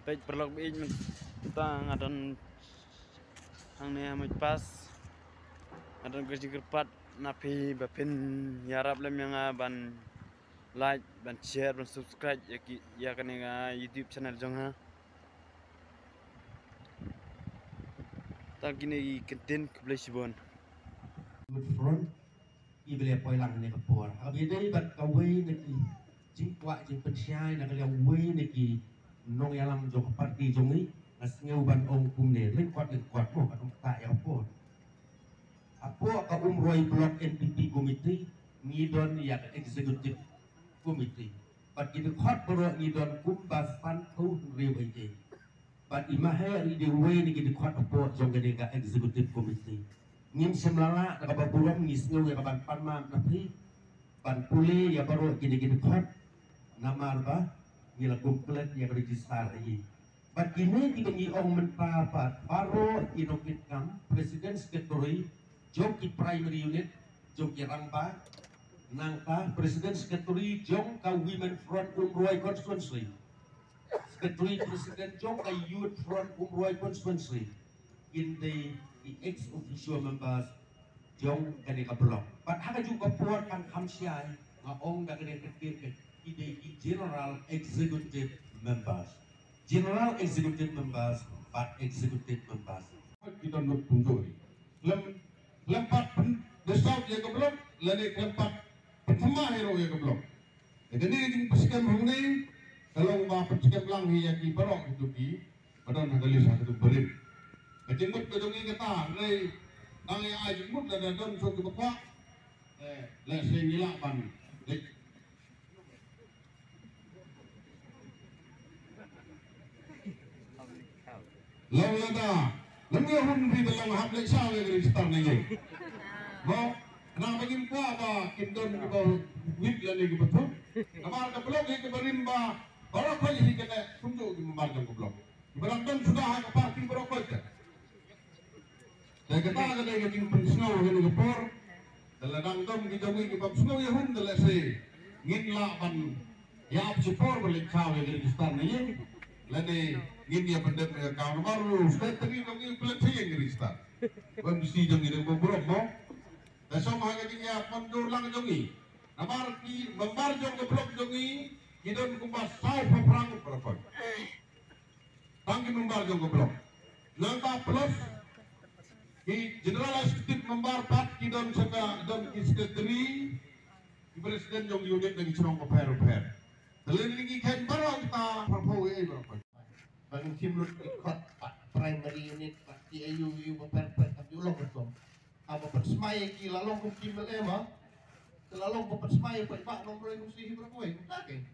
Pej perlok bij tang adon angnya amit pas adon kerja kerpat napi bapin yarap lem yang ban like ban share ban subscribe ya kan YouTube channel jong ha tak gini konten kebelah sibon good front ibele poi lang ne kapor abi dei bat kawai ne ki jingkwa jing pensyai na kalian wei ne ki nong yalam jong parti jong ni asngeu ban ong kum ne lek kwat mo kan ta ya kapor apo ka umroi block NPP committee ngidon ya executive committee bat ki khot boro ngidon kum bas fan thu riu ai bat imahe ri de wei ne ki khot apo jong gede ka executive committee ngin semlala na kababuram ngisngew ya kaban panma napi ban puli ya baru gini khot namar ba ngila kumplet ya register ai bat kini dibengi ong menta pat baro inokit kam presiden secretary jong ki primary unit jong ki rangba nangka presiden secretary jong ka women front umroi constituency secretary presiden jong ka youth front umroi constituency in the ex-official members jong kani ka blok. But haka juga puan kan kamsiay nga ong da kani kekir ide general executive members. General executive members but executive members. Kita nak tunjuk ni. Lempat desau dia ke blok, lagi lempat pertama hero dia ke blok. Jadi ni persikam huni kalau ba persikam lang hiya ki barok itu ki, badan hagali satu berim. Kecimut kedungi kita, lei nang yang aja jimut dan don so kebakwa, lei sehingga ban, lalu ada, lembu hun di dalam hablek sawe dari setar ni. Mau, nang bagim kuah ba, kindon kita wib lagi kita betul. Kamar ke blok ni keberimba, baru kali ni kita tunjuk di membarang ke blok. Berangkat sudah ke parking berapa je? Saya kata ada yang ingin pensnau yang ngepor, dalam dom kita ingin pensnau yang hun dalam se, ingin lapan, ya absipor balik kau yang di stan ni, lalu ingin dia pendek kau baru, saya tadi ingin pelatih yang di stan, kondisi jang ini berapa mo, besok mahal kita pandur lang jongi, namar ki membar jong ke blok jongi, kita kumbas sau perang berapa, tangki membar jong ke blok, nangka plus ki general executive member pat ki don saka don ki secretary ki presiden jong unit lagi curang paper telen lagi kan baru kita propose berapa Bang simlut ikut pat primary unit pat ki ayu paper tapi ulong betul. Apa persmaya ki lalong kum kimel ema. Lalong ko persmaya pa iba nomor yang mesti berapa we take.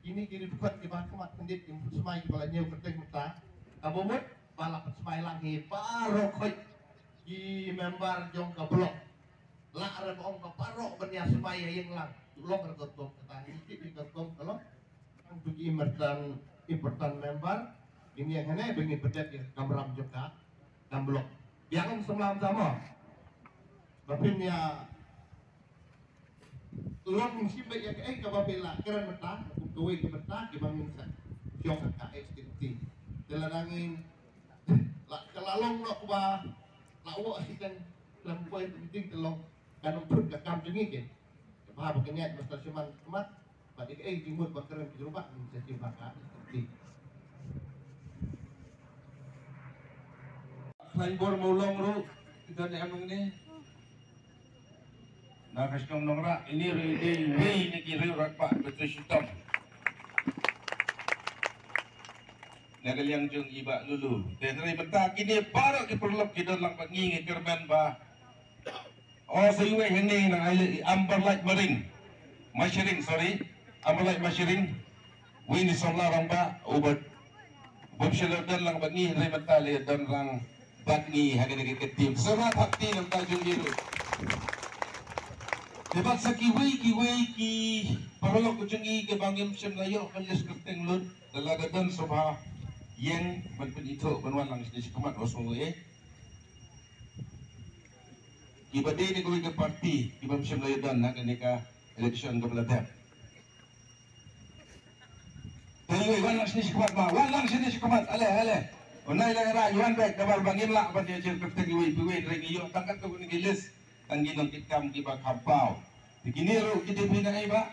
Ini kiri buat ki ba kemat pendit ki persmaya bala nyeu keteng mata. Abomot bala persmaya langi paro koi di member jong ke blok lah ada ong ke parok berniat supaya yang lang ulong kergotom ketani di kergotom kalau yang tujuh important member ini yang hanya begini bedet ya kamram juga dan blok yang semalam sama bapaknya ulong mesti baik ya kababela keren mentah kuwi mentah di bangun sa syong ka extinti teladangin lah kelalong lo ba lawa asikan lampuan penting telong kanong pun ke kam jengi ke apa begini mesti cuman kemat pada jimut bakaran di rumah bisa cimbaka seperti selain bor maulong ro kita ni anong ni nakas kong nongra ini ready ni kiri rakpa betul sitam nagaliang jung iba lulu tenri benta kini baru diperlok kita lang pangi kerban ba oh sayuwe hene nang amber light maring mashiring sorry amber light mashiring wini somla ramba ubat bobshelo dan lang pangi re benta le dan rang batni hagani ke tim serat hakti ng tajung biru debat sa kiwi ki parolok ko jungi ke bangim sem layo kalis kerteng lun dalaga dan sobha yang berpenito benwan lang di kemat osmo iba din ni ke parti iba sem layo dan na kanika election ke belada Tunggu, walang sini sekumat ma, walang sini sekumat, ale. Unay lang rayuan baik, dabar bangin lah, apa dia cerita piwi, regi yuk, tangkat tu ni gilis, tanggi nong kitam kiba kampau. Begini ro kita bina ai ba.